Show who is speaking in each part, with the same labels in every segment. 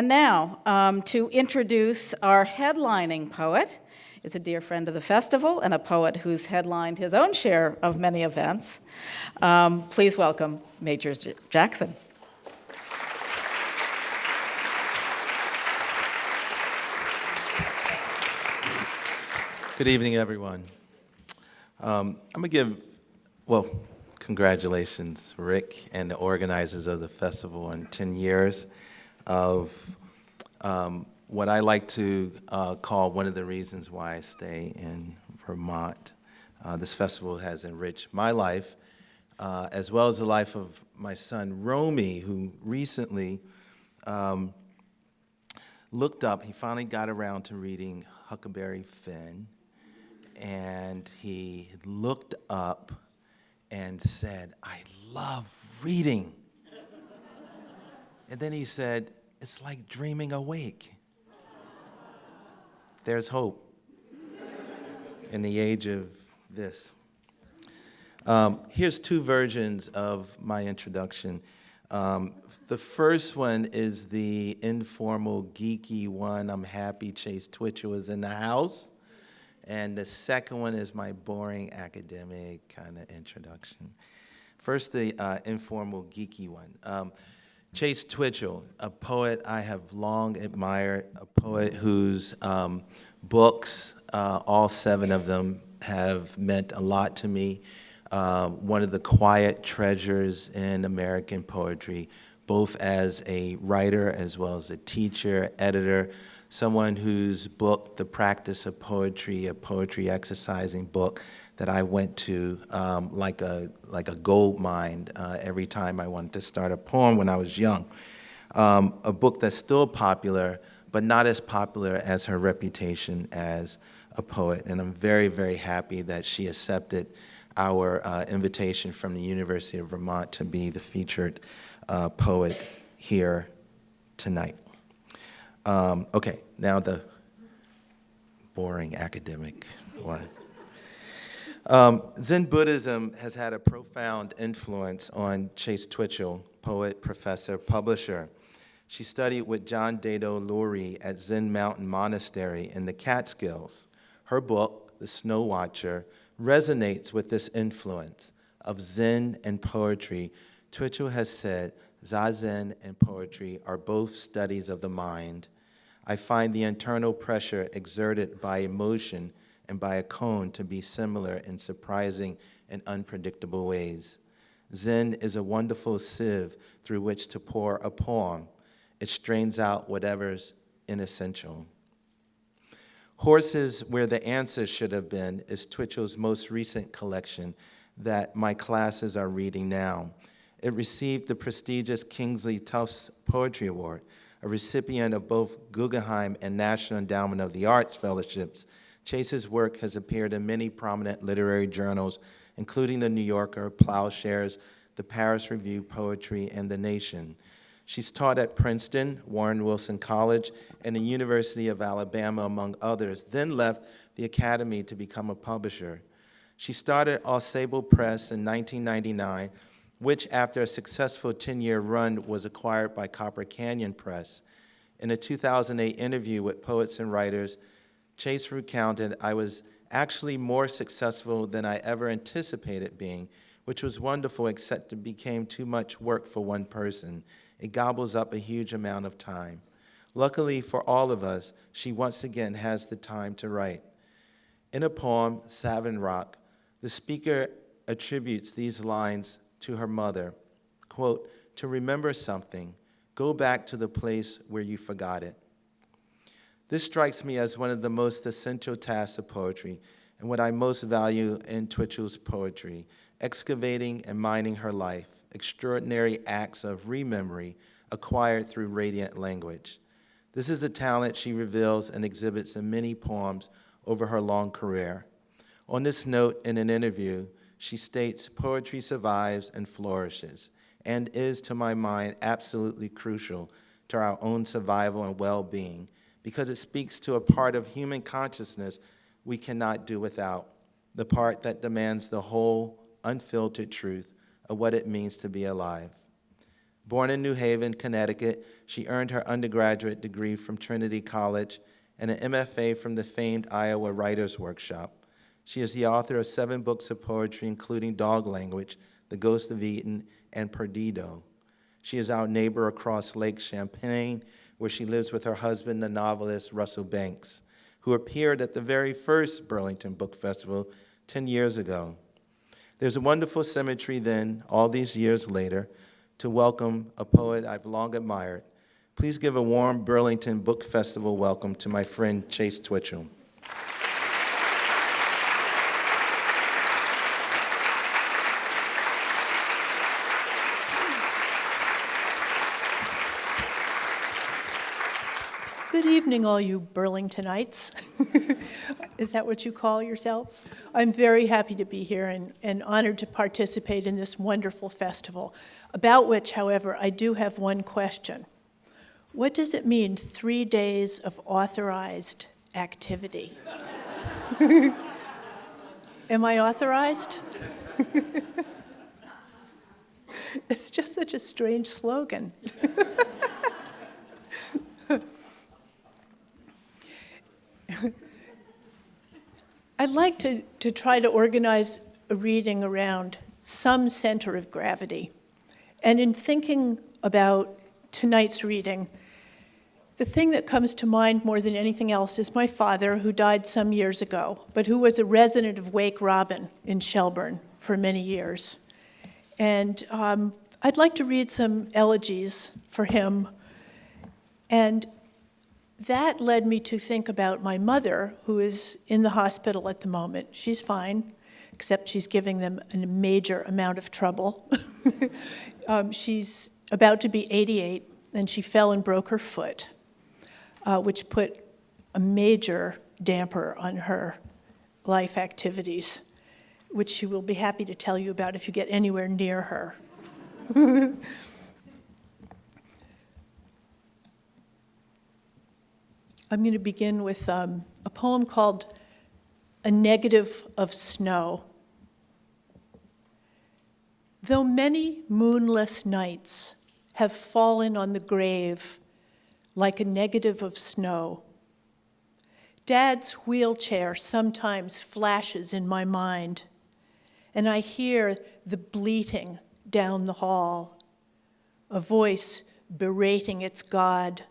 Speaker 1: And now, to introduce our headlining poet, is a dear friend of the festival and a poet who's headlined his own share of many events. Please welcome Major Jackson.
Speaker 2: Good evening, everyone. I'm going to give, congratulations, Rick and the organizers of the festival on 10 years of what I like to call one of the reasons why I stay in Vermont. This festival has enriched my life, as well as the life of my son, Romy, who recently looked up. He finally got around to reading Huckleberry Finn, and he looked up and said, "I love reading." And then he said, "It's like dreaming awake." There's hope in the age of this. Here's two versions of my introduction. The first one is the informal, geeky one. I'm happy Chase Twichell is in the house. And the second one is my boring academic kind of introduction. First, the informal, geeky one. Chase Twichell, a poet I have long admired, a poet whose books, all 7 of them, have meant a lot to me. One of the quiet treasures in American poetry, both as a writer as well as a teacher, editor, someone whose book, The Practice of Poetry, a poetry exercising book that I went to like a gold mine every time I wanted to start a poem when I was young. A book that's still popular, but not as popular as her reputation as a poet. And I'm very, very happy that she accepted our invitation from the University of Vermont to be the featured poet here tonight. Okay, now the boring academic one. Zen Buddhism has had a profound influence on Chase Twichell, poet, professor, publisher. She studied with John Dado Lurie at Zen Mountain Monastery in the Catskills. Her book, The Snow Watcher, resonates with this influence of Zen and poetry. Twichell has said, Zazen and poetry are both studies of the mind. I find the internal pressure exerted by emotion and by a cone to be similar in surprising and unpredictable ways. Zen is a wonderful sieve through which to pour a poem. It strains out whatever's inessential. Horses Where the Answers Should Have Been is Twichell's most recent collection that my classes are reading now. It received the prestigious Kingsley Tufts Poetry Award, a recipient of both Guggenheim and National Endowment of the Arts fellowships. Chase's work has appeared in many prominent literary journals, including The New Yorker, Plowshares, the Paris Review, Poetry, and The Nation. She's taught at Princeton, Warren Wilson College, and the University of Alabama, among others, then left the academy to become a publisher. She started Au Sable Press in 1999, which after a successful 10-year run was acquired by Copper Canyon Press. In a 2008 interview with Poets and Writers, Chase recounted, "I was actually more successful than I ever anticipated being, which was wonderful except it became too much work for one person. It gobbles up a huge amount of time. Luckily for all of us, she once again has the time to write." In a poem, Savin Rock, the speaker attributes these lines to her mother, quote, "To remember something, go back to the place where you forgot it." This strikes me as one of the most essential tasks of poetry and what I most value in Twichell's poetry, excavating and mining her life, extraordinary acts of rememory acquired through radiant language. This is a talent she reveals and exhibits in many poems over her long career. On this note, in an interview, she states, "Poetry survives and flourishes, and is, to my mind, absolutely crucial to our own survival and well-being, because it speaks to a part of human consciousness we cannot do without, the part that demands the whole, unfiltered truth of what it means to be alive." Born in New Haven, Connecticut, she earned her undergraduate degree from Trinity College and an MFA from the famed Iowa Writers' Workshop. She is the author of 7 books of poetry, including Dog Language, The Ghost of Eden, and Perdido. She is our neighbor across Lake Champlain, where she lives with her husband, the novelist Russell Banks, who appeared at the very first Burlington Book Festival 10 years ago. There's a wonderful symmetry then, all these years later, to welcome a poet I've long admired. Please give a warm Burlington Book Festival welcome to my friend Chase Twichell.
Speaker 3: Good evening, all you Burlingtonites. Is that what you call yourselves? I'm very happy to be here and honored to participate in this wonderful festival, about which, however, I do have one question. What does it mean, 3 days of authorized activity? Am I authorized? It's just such a strange slogan. I'd like to try to organize a reading around some center of gravity. And in thinking about tonight's reading, the thing that comes to mind more than anything else is my father, who died some years ago, but who was a resident of Wake Robin in Shelburne for many years. And I'd like to read some elegies for him. And that led me to think about my mother, who is in the hospital at the moment. She's fine, except she's giving them a major amount of trouble. She's about to be 88, and she fell and broke her foot, which put a major damper on her life activities, which she will be happy to tell you about if you get anywhere near her. I'm going to begin with a poem called A Negative of Snow. Though many moonless nights have fallen on the grave like a negative of snow, Dad's wheelchair sometimes flashes in my mind, and I hear the bleating down the hall, a voice berating its God,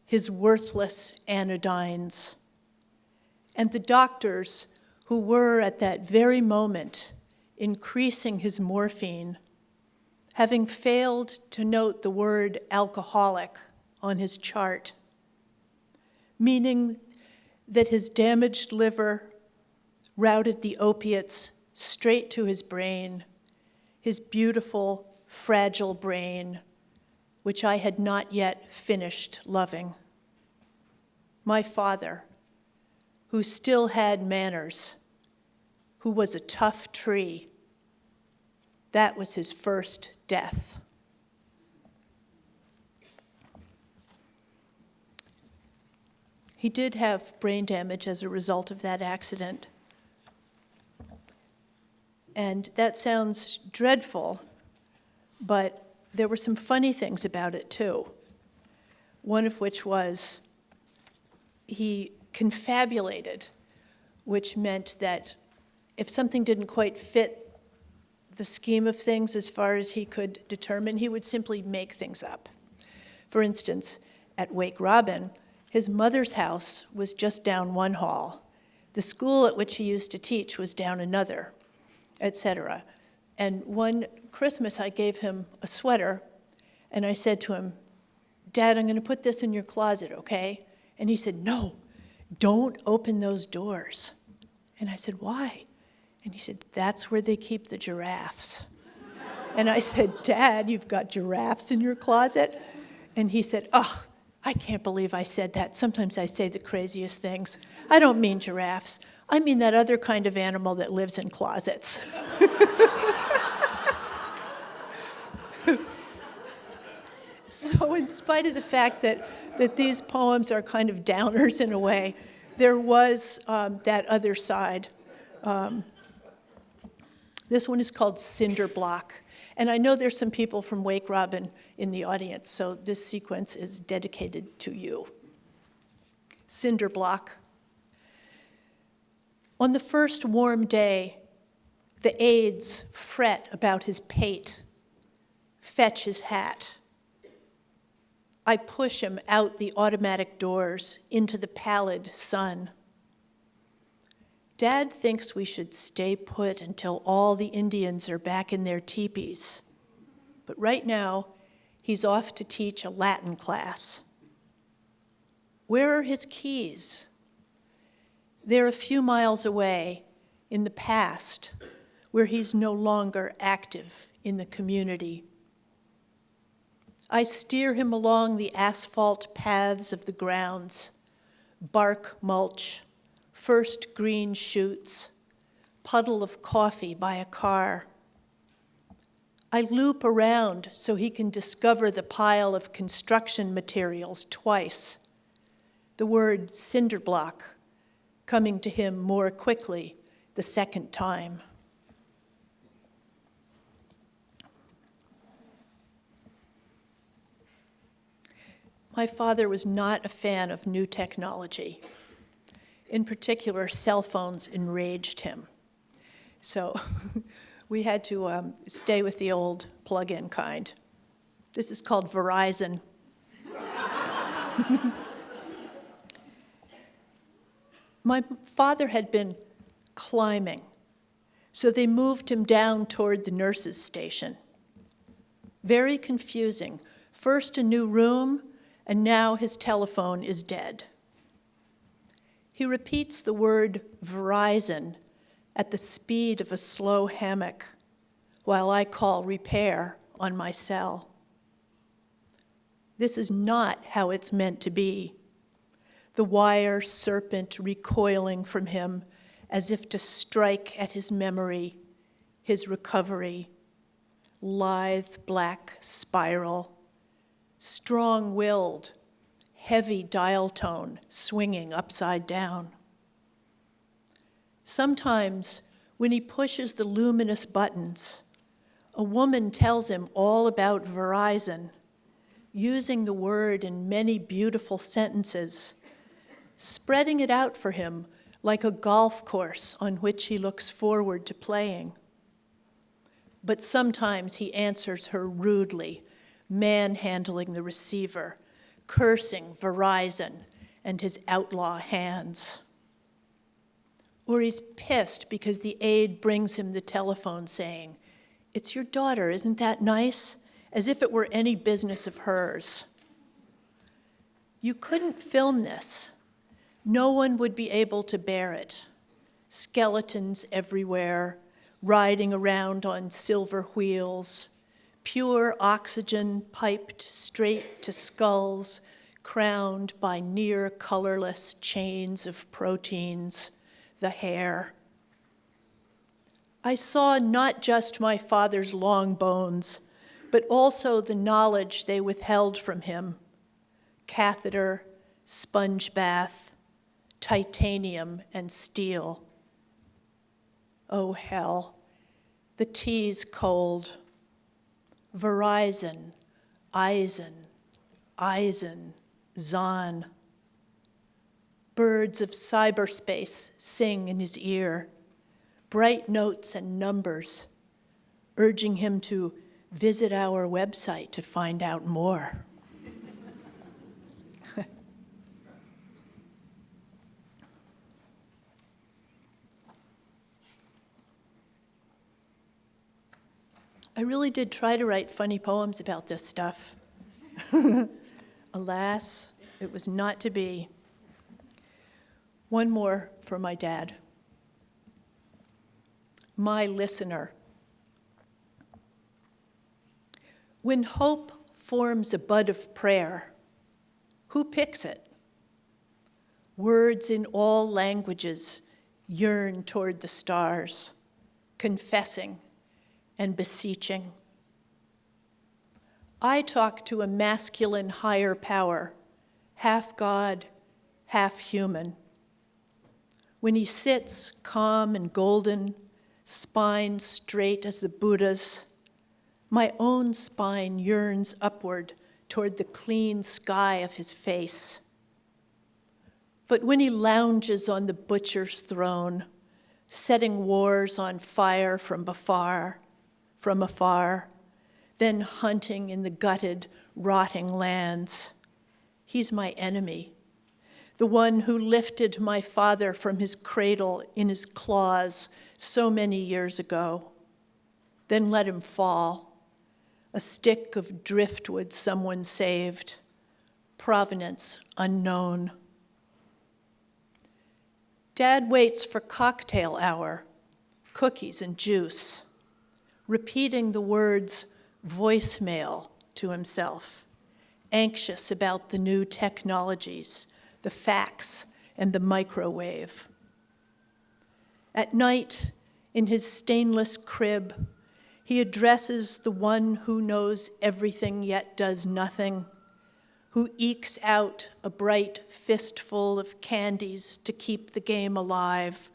Speaker 3: his worthless anodynes, and the doctors who were at that very moment increasing his morphine, having failed to note the word alcoholic on his chart, meaning that his damaged liver routed the opiates straight to his brain, his beautiful, fragile brain, which I had not yet finished loving. My father, who still had manners, who was a tough tree, that was his first death. He did have brain damage as a result of that accident. And that sounds dreadful, but there were some funny things about it, too. One of which was he confabulated, which meant that if something didn't quite fit the scheme of things as far as he could determine, he would simply make things up. For instance, at Wake Robin, his mother's house was just down one hall. The school at which he used to teach was down another, etc. And one Christmas, I gave him a sweater, and I said to him, Dad, I'm going to put this in your closet, okay? And he said, no, don't open those doors. And I said, why? And he said, that's where they keep the giraffes. And I said, Dad, you've got giraffes in your closet? And he said, ugh, I can't believe I said that. Sometimes I say the craziest things. I don't mean giraffes. I mean that other kind of animal that lives in closets. So in spite of the fact that these poems are kind of downers in a way, there was that other side. This one is called Cinder Block. And I know there's some people from Wake Robin in the audience, so this sequence is dedicated to you. Cinder Block. On the first warm day, the aides fret about his pate, fetch his hat. I push him out the automatic doors into the pallid sun. Dad thinks we should stay put until all the Indians are back in their teepees. But right now, he's off to teach a Latin class. Where are his keys? They're a few miles away in the past, where he's no longer active in the community. I steer him along the asphalt paths of the grounds, bark mulch, first green shoots, puddle of coffee by a car. I loop around so he can discover the pile of construction materials twice, the word cinder block coming to him more quickly the second time. My father was not a fan of new technology. In particular, cell phones enraged him. So we had to stay with the old plug-in kind. This is called Verizon. My father had been climbing, so they moved him down toward the nurse's station. Very confusing. First a new room, and now his telephone is dead. He repeats the word Verizon at the speed of a slow hammock, while I call repair on my cell. This is not how it's meant to be. The wire serpent recoiling from him as if to strike at his memory, his recovery, lithe black spiral, strong-willed, heavy dial tone swinging upside down. Sometimes, when he pushes the luminous buttons, a woman tells him all about Verizon, using the word in many beautiful sentences, spreading it out for him like a golf course on which he looks forward to playing. But sometimes he answers her rudely, manhandling the receiver, cursing Verizon and his outlaw hands. Or he's pissed because the aide brings him the telephone saying, "It's your daughter, isn't that nice?" As if it were any business of hers. You couldn't film this. No one would be able to bear it. Skeletons everywhere, riding around on silver wheels, pure oxygen piped straight to skulls, crowned by near colorless chains of proteins, the hair. I saw not just my father's long bones, but also the knowledge they withheld from him: catheter, sponge bath, titanium and steel. Oh, hell, the tea's cold. Verizon, Eisen, Zahn. Birds of cyberspace sing in his ear, bright notes and numbers, urging him to visit our website to find out more. I really did try to write funny poems about this stuff. Alas, it was not to be. One more for my dad. My listener. When hope forms a bud of prayer, who picks it? Words in all languages yearn toward the stars, confessing and beseeching. I talk to a masculine higher power, half God, half human. When he sits calm and golden, spine straight as the Buddha's, My own spine yearns upward toward the clean sky of his face. But when he lounges on the butcher's throne, setting wars on fire from afar, then hunting in the gutted, rotting lands, he's my enemy, the one who lifted my father from his cradle in his claws so many years ago, then let him fall, a stick of driftwood someone saved, provenance unknown. Dad waits for cocktail hour, cookies and juice, repeating the words voicemail to himself, anxious about the new technologies, the fax and the microwave. At night, in his stainless crib, he addresses the one who knows everything yet does nothing, who ekes out a bright fistful of candies to keep the game alive,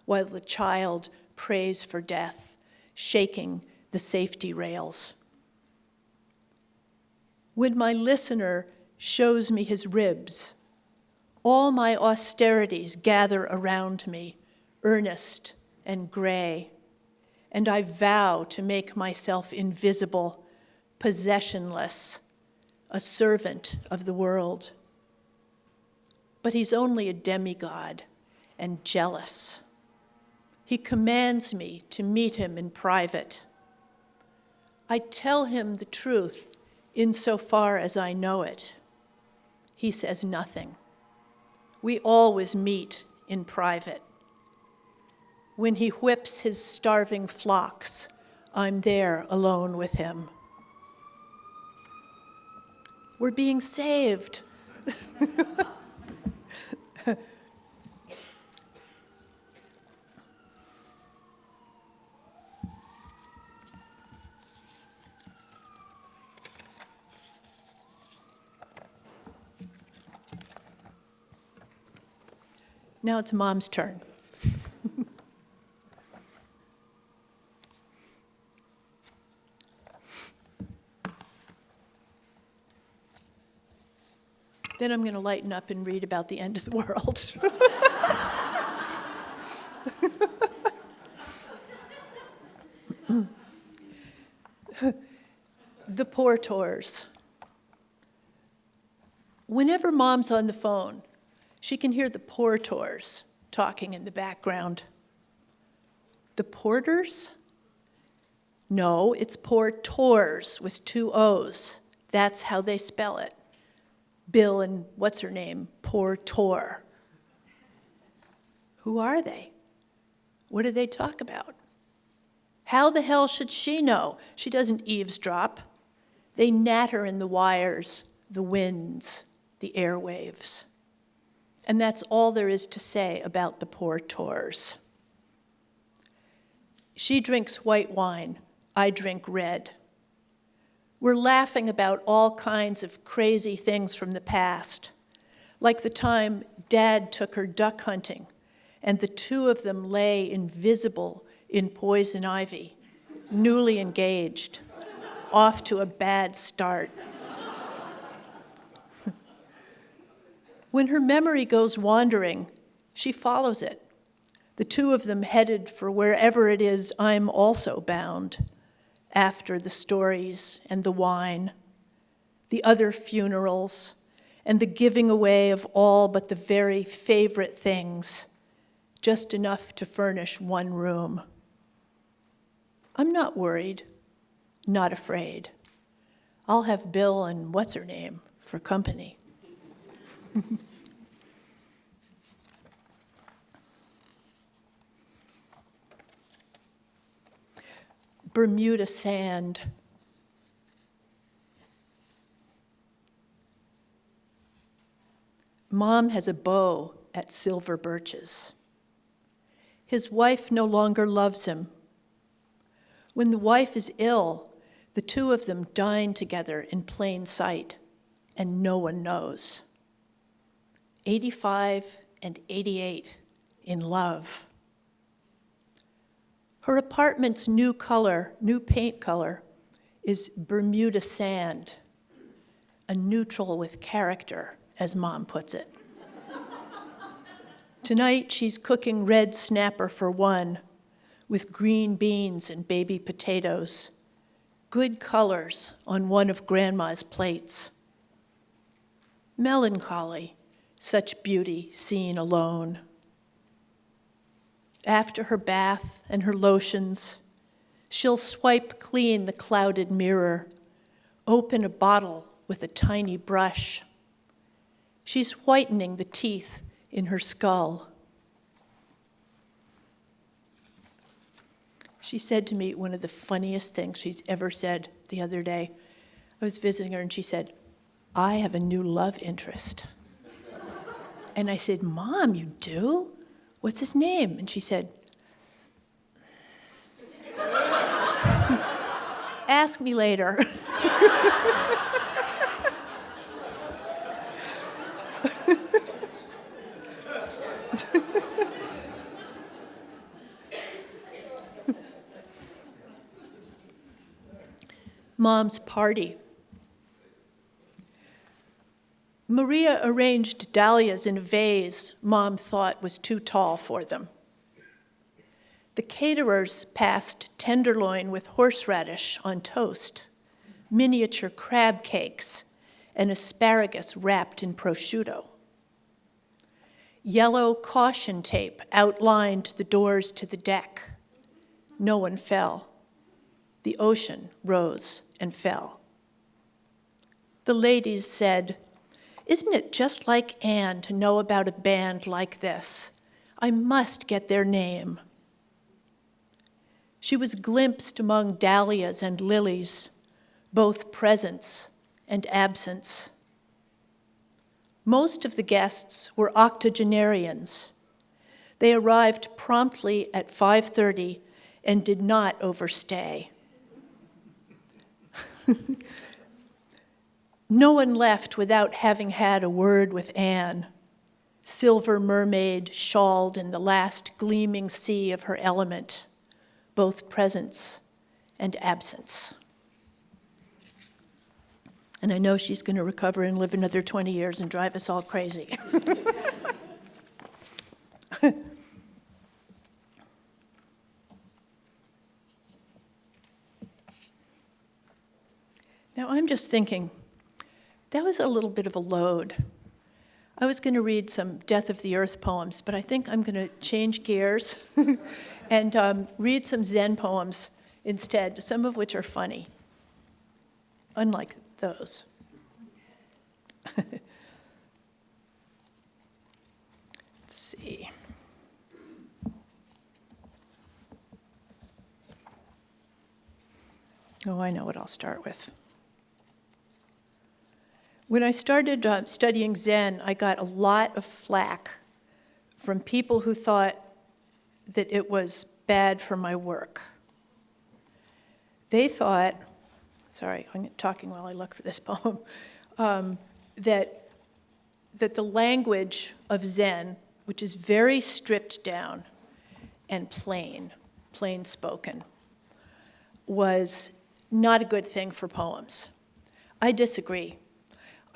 Speaker 3: while the child prays for death, shaking the safety rails. When my listener shows me his ribs, all my austerities gather around me, earnest and gray, and I vow to make myself invisible, possessionless, a servant of the world. But he's only a demigod and jealous. He commands me to meet him in private. I tell him the truth insofar as I know it. He says nothing. We always meet in private. When he whips his starving flocks, I'm there alone with him. We're being saved. Now it's Mom's turn. Then I'm going to lighten up and read about the end of the world. The porteurs. Whenever Mom's on the phone, she can hear the porteurs talking in the background. The porters? No, it's porteurs with 2 O's. That's how they spell it. Bill and what's-her-name, porteur. Who are they? What do they talk about? How the hell should she know? She doesn't eavesdrop. They natter in the wires, the winds, the airwaves. And that's all there is to say about the porteurs. She drinks white wine, I drink red. We're laughing about all kinds of crazy things from the past, like the time Dad took her duck hunting, and the 2 of them lay invisible in poison ivy, newly engaged, off to a bad start. When her memory goes wandering, she follows it, the 2 of them headed for wherever it is I'm also bound, after the stories and the wine, the other funerals, and the giving away of all but the very favorite things, just enough to furnish one room. I'm not worried, not afraid. I'll have Bill and what's-her-name for company. Bermuda sand. Mom has a beau at Silver Birches. His wife no longer loves him. When the wife is ill, the 2 of them dine together in plain sight, and no one knows. 85 and 88 in love. Her apartment's new paint color, is Bermuda sand, a neutral with character, as Mom puts it. Tonight, she's cooking red snapper for one, with green beans and baby potatoes, good colors on one of Grandma's plates. Melancholy, such beauty seen alone. After her bath and her lotions, she'll swipe clean the clouded mirror, open a bottle with a tiny brush. She's whitening the teeth in her skull. She said to me one of the funniest things she's ever said the other day. I was visiting her and she said, "I have a new love interest." And I said, "Mom, you do? What's his name?" And she said, "Ask me later." Mom's party. Maria arranged dahlias in a vase Mom thought was too tall for them. The caterers passed tenderloin with horseradish on toast, miniature crab cakes, and asparagus wrapped in prosciutto. Yellow caution tape outlined the doors to the deck. No one fell. The ocean rose and fell. The ladies said, "Isn't it just like Anne to know about a band like this? I must get their name." She was glimpsed among dahlias and lilies, both presence and absence. Most of the guests were octogenarians. They arrived promptly at 5:30 and did not overstay. No one left without having had a word with Anne, silver mermaid shawled in the last gleaming sea of her element, both presence and absence. And I know she's going to recover and live another 20 years and drive us all crazy. Now, I'm just thinking, that was a little bit of a load. I was going to read some Death of the Earth poems, but I think I'm going to change gears and read some Zen poems instead, some of which are funny, unlike those. Let's see. Oh, I know what I'll start with. When I started studying Zen, I got a lot of flack from people who thought that it was bad for my work. They thought, sorry, I'm talking while I look for this poem, that the language of Zen, which is very stripped down and plain spoken, was not a good thing for poems. I disagree.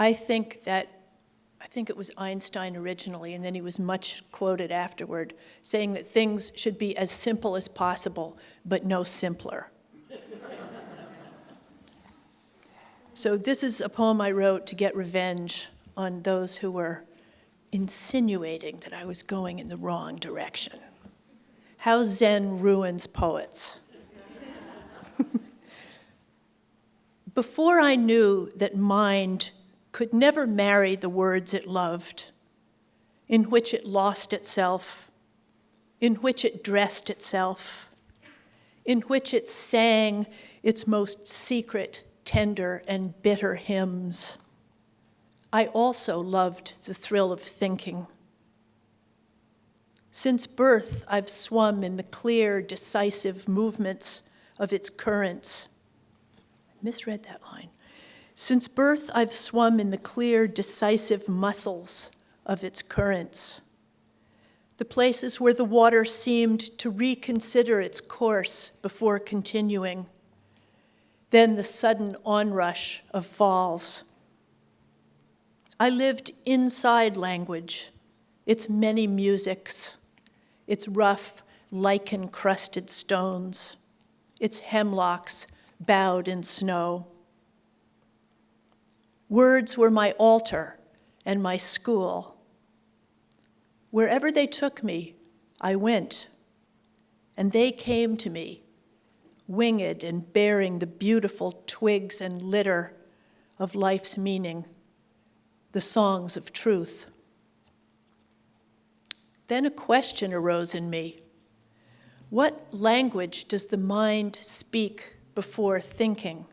Speaker 3: I think it was Einstein originally, and then he was much quoted afterward, saying that things should be as simple as possible, but no simpler. So this is a poem I wrote to get revenge on those who were insinuating that I was going in the wrong direction. How Zen ruins poets. Before I knew that mind could never marry the words it loved, in which it lost itself, in which it dressed itself, in which it sang its most secret, tender, and bitter hymns. I also loved the thrill of thinking. Since birth, I've swum in the clear, decisive movements of its currents. I misread that line. Since birth, I've swum in the clear, decisive muscles of its currents, the places where the water seemed to reconsider its course before continuing, then the sudden onrush of falls. I lived inside language, its many musics, its rough, lichen-crusted stones, its hemlocks bowed in snow. Words were my altar and my school. Wherever they took me, I went, and they came to me, winged and bearing the beautiful twigs and litter of life's meaning, the songs of truth. Then a question arose in me. What language does the mind speak before thinking?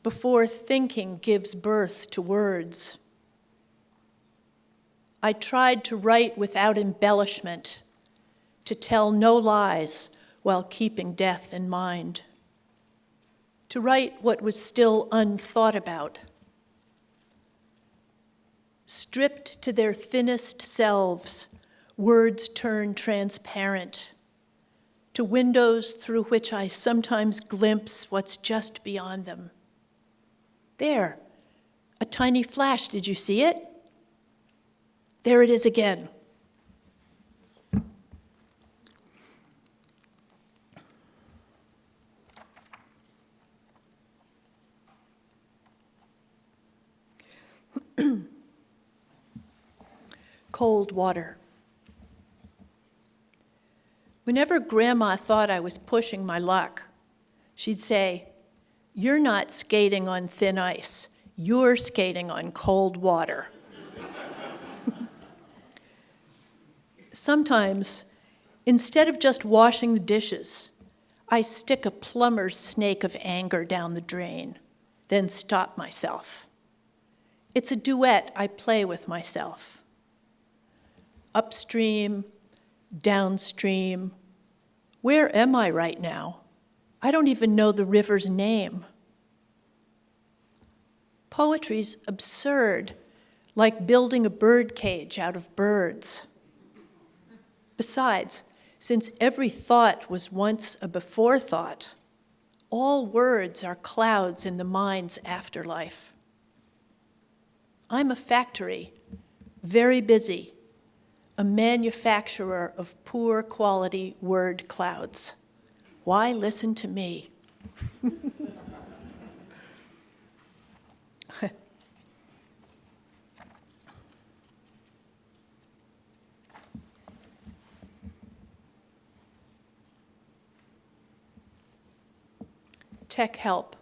Speaker 3: Before thinking gives birth to words. I tried to write without embellishment, to tell no lies while keeping death in mind, to write what was still unthought about. Stripped to their thinnest selves, words turn transparent, to windows through which I sometimes glimpse what's just beyond them. There, a tiny flash, did you see it? There it is again. Cold water. Whenever Grandma thought I was pushing my luck, she'd say, "You're not skating on thin ice, you're skating on cold water." Sometimes, instead of just washing the dishes, I stick a plumber's snake of anger down the drain, then stop myself. It's a duet I play with myself. Upstream, downstream. Where am I right now? I don't even know the river's name. Poetry's absurd, like building a bird cage out of birds. Besides, since every thought was once a before thought, all words are clouds in the mind's afterlife. I'm a factory, very busy, a manufacturer of poor quality word clouds. Why listen to me? Tech help.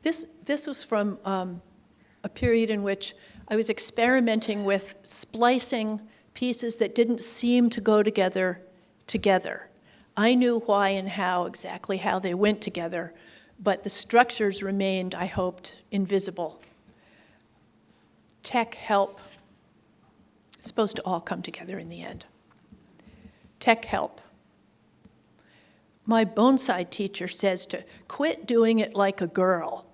Speaker 3: This was from a period in which I was experimenting with splicing pieces that didn't seem to go together. I knew why and how, exactly how they went together, but the structures remained, I hoped, invisible. Tech help. It's supposed to all come together in the end. Tech help. My bonsai teacher says to quit doing it like a girl.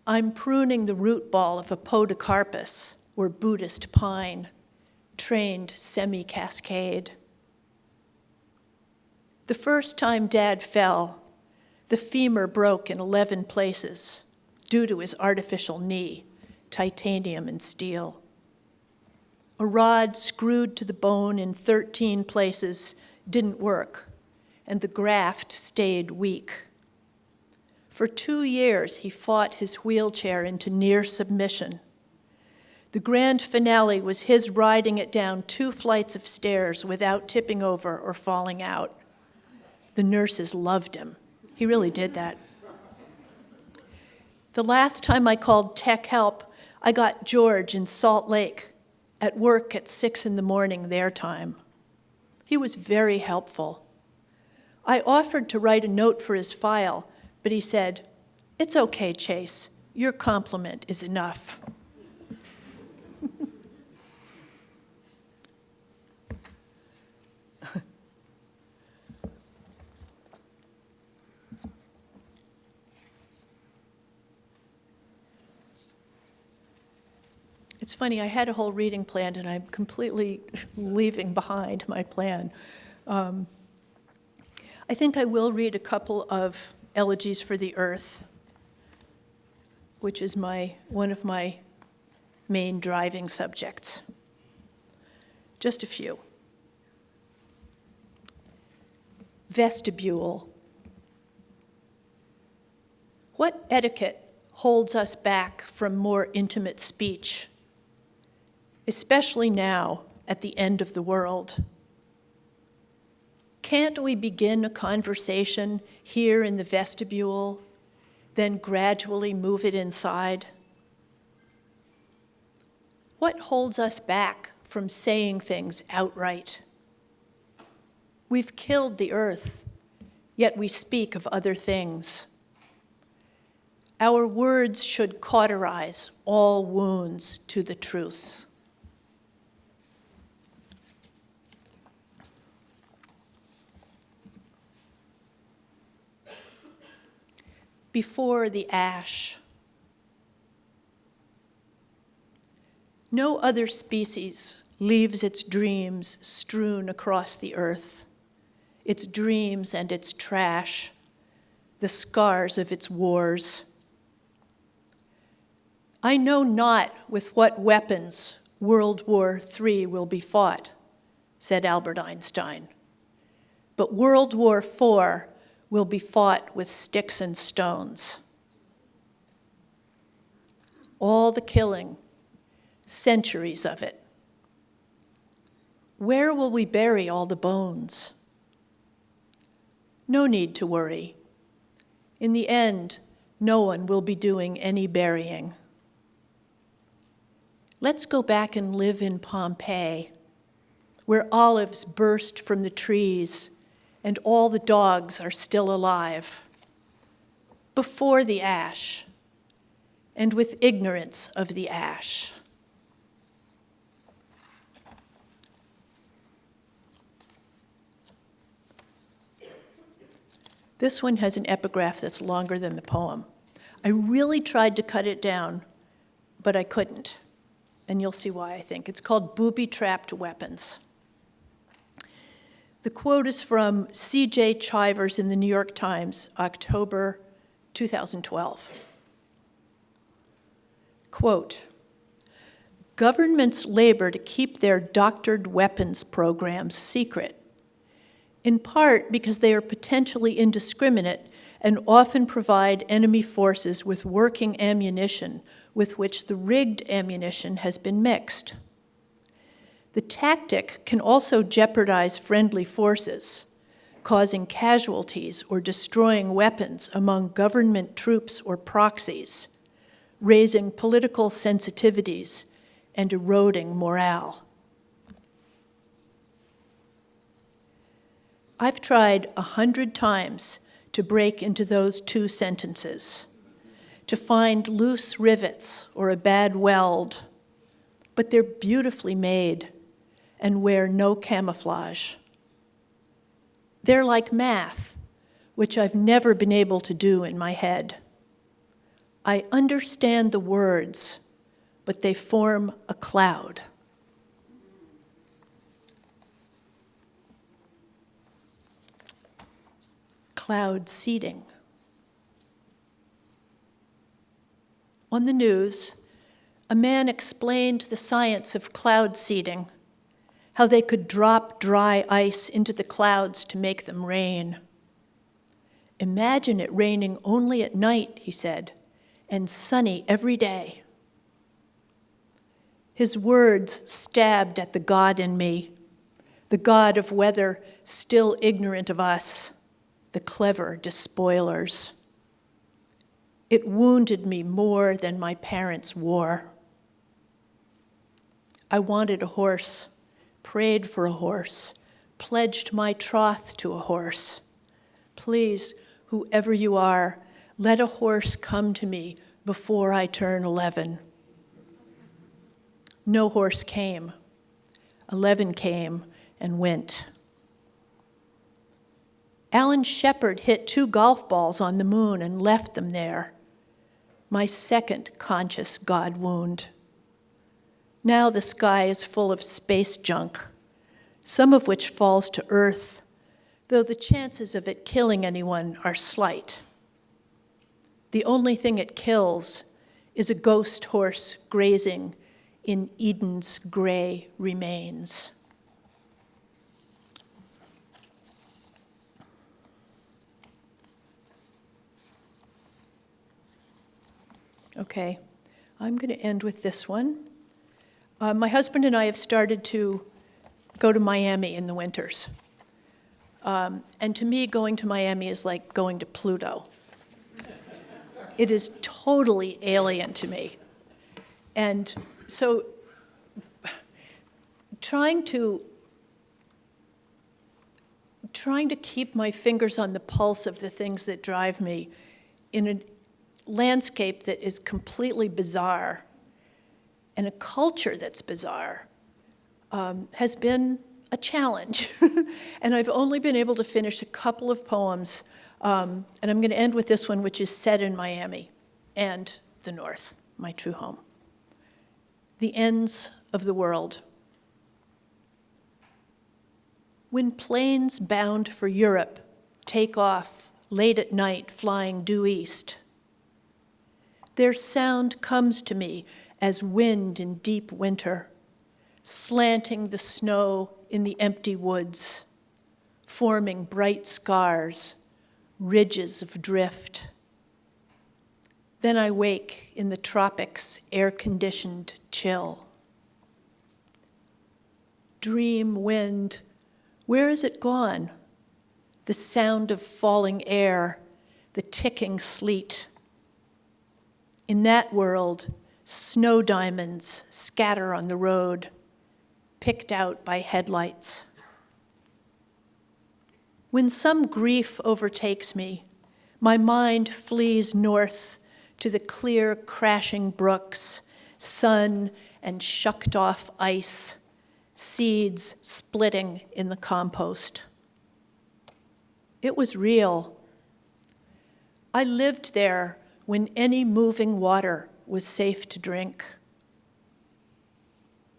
Speaker 3: I'm pruning the root ball of a podocarpus, or Buddhist pine, trained semi-cascade. The first time Dad fell, the femur broke in 11 places due to his artificial knee, titanium and steel. A rod screwed to the bone in 13 places didn't work, and the graft stayed weak. For 2 years, he fought his wheelchair into near submission. The grand finale was his riding it down 2 flights of stairs without tipping over or falling out. The nurses loved him. He really did that. The last time I called tech help, I got George in Salt Lake at work at 6 a.m. their time. He was very helpful. I offered to write a note for his file, but he said, "It's okay, Chase. Your compliment is enough." It's funny, I had a whole reading planned, and I'm completely leaving behind my plan. I think I will read a couple of Elegies for the Earth, which is one of my main driving subjects. Just a few. Vestibule. What etiquette holds us back from more intimate speech, especially now at the end of the world? Can't we begin a conversation here in the vestibule, then gradually move it inside? What holds us back from saying things outright? We've killed the earth, yet we speak of other things. Our words should cauterize all wounds to the truth. Before the ash. No other species leaves its dreams strewn across the earth, its dreams and its trash, the scars of its wars. I know not with what weapons World War III will be fought, said Albert Einstein, but World War IV will be fought with sticks and stones. All the killing, centuries of it. Where will we bury all the bones? No need to worry. In the end, no one will be doing any burying. Let's go back and live in Pompeii, where olives burst from the trees and all the dogs are still alive, before the ash, and with ignorance of the ash. This one has an epigraph that's longer than the poem. I really tried to cut it down, but I couldn't, and you'll see why, I think. It's called Booby-Trapped Weapons. The quote is from C.J. Chivers in the New York Times, October 2012. Quote, governments labor to keep their doctored weapons programs secret, in part because they are potentially indiscriminate and often provide enemy forces with working ammunition with which the rigged ammunition has been mixed. The tactic can also jeopardize friendly forces, causing casualties or destroying weapons among government troops or proxies, raising political sensitivities and eroding morale. I've tried 100 times to break into those two sentences, to find loose rivets or a bad weld, but they're beautifully made and wear no camouflage. They're like math, which I've never been able to do in my head. I understand the words, but they form a cloud. Cloud seeding. On the news, a man explained the science of cloud seeding, how they could drop dry ice into the clouds to make them rain. Imagine it raining only at night, he said, and sunny every day. His words stabbed at the God in me, the God of weather still ignorant of us, the clever despoilers. It wounded me more than my parents' war. I wanted a horse, prayed for a horse, pledged my troth to a horse. Please, whoever you are, let a horse come to me before I turn 11. No horse came. 11 came and went. Alan Shepard hit 2 golf balls on the moon and left them there. My second conscious God wound. Now the sky is full of space junk, some of which falls to Earth, though the chances of it killing anyone are slight. The only thing it kills is a ghost horse grazing in Eden's gray remains. Okay, I'm going to end with this one. My husband and I have started to go to Miami in the winters. And to me, going to Miami is like going to Pluto. It is totally alien to me. And so trying to keep my fingers on the pulse of the things that drive me in a landscape that is completely bizarre and a culture that's bizarre has been a challenge. And I've only been able to finish a couple of poems, and I'm going to end with this one, which is set in Miami and the North, my true home. The ends of the world. When planes bound for Europe take off late at night flying due east, their sound comes to me as wind in deep winter, slanting the snow in the empty woods, forming bright scars, ridges of drift. Then I wake in the tropics' air-conditioned chill. Dream wind, where is it gone? The sound of falling air, the ticking sleet. In that world, snow diamonds scatter on the road, picked out by headlights. When some grief overtakes me, my mind flees north to the clear, crashing brooks, sun and shucked off ice, seeds splitting in the compost. It was real. I lived there when any moving water was safe to drink.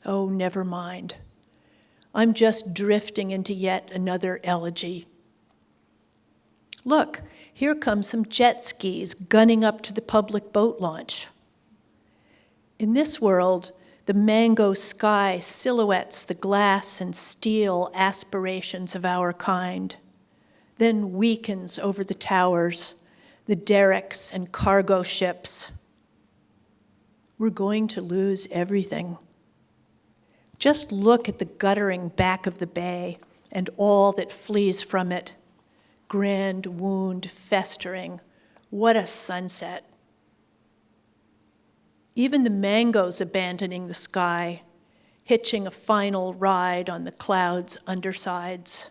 Speaker 3: Oh, never mind. I'm just drifting into yet another elegy. Look, here come some jet skis gunning up to the public boat launch. In this world, the mango sky silhouettes the glass and steel aspirations of our kind, then weakens over the towers, the derricks and cargo ships. We're going to lose everything. Just look at the guttering back of the bay and all that flees from it. Grand wound festering. What a sunset. Even the mangoes abandoning the sky, hitching a final ride on the clouds' undersides.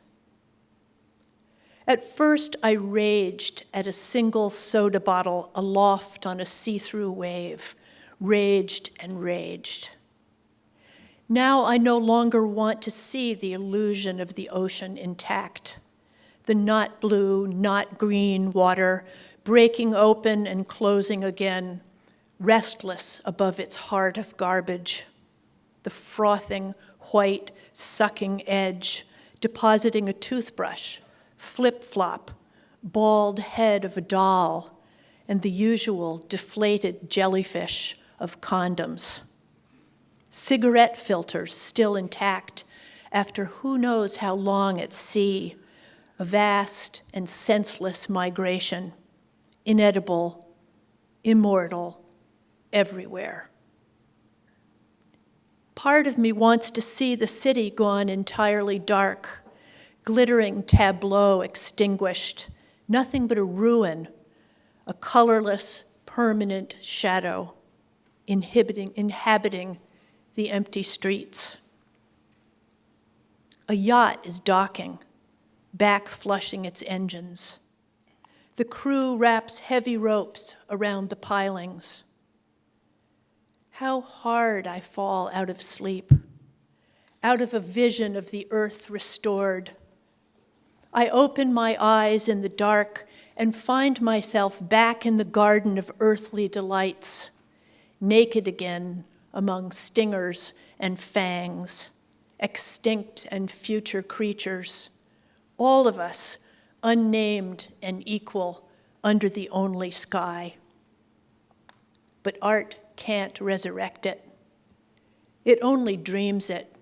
Speaker 3: At first, I raged at a single soda bottle aloft on a see-through wave, raged and raged. Now I no longer want to see the illusion of the ocean intact, the not blue, not green water breaking open and closing again, restless above its heart of garbage, the frothing, white, sucking edge depositing a toothbrush, flip-flop, bald head of a doll, and the usual deflated jellyfish of condoms. Cigarette filters still intact after who knows how long at sea, a vast and senseless migration, inedible, immortal, everywhere. Part of me wants to see the city gone entirely dark, glittering tableau extinguished, nothing but a ruin, a colorless, permanent shadow, inhabiting the empty streets. A yacht is docking, back flushing its engines. The crew wraps heavy ropes around the pilings. How hard I fall out of sleep, out of a vision of the earth restored. I open my eyes in the dark and find myself back in the garden of earthly delights, naked again among stingers and fangs, extinct and future creatures, all of us unnamed and equal under the only sky. but art can't resurrect it. It only dreams it.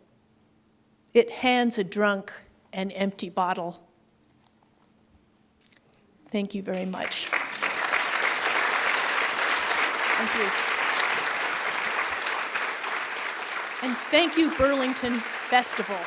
Speaker 3: It hands a drunk an empty bottle. Thank you very much. Thank you. And thank you, Burlington Festival.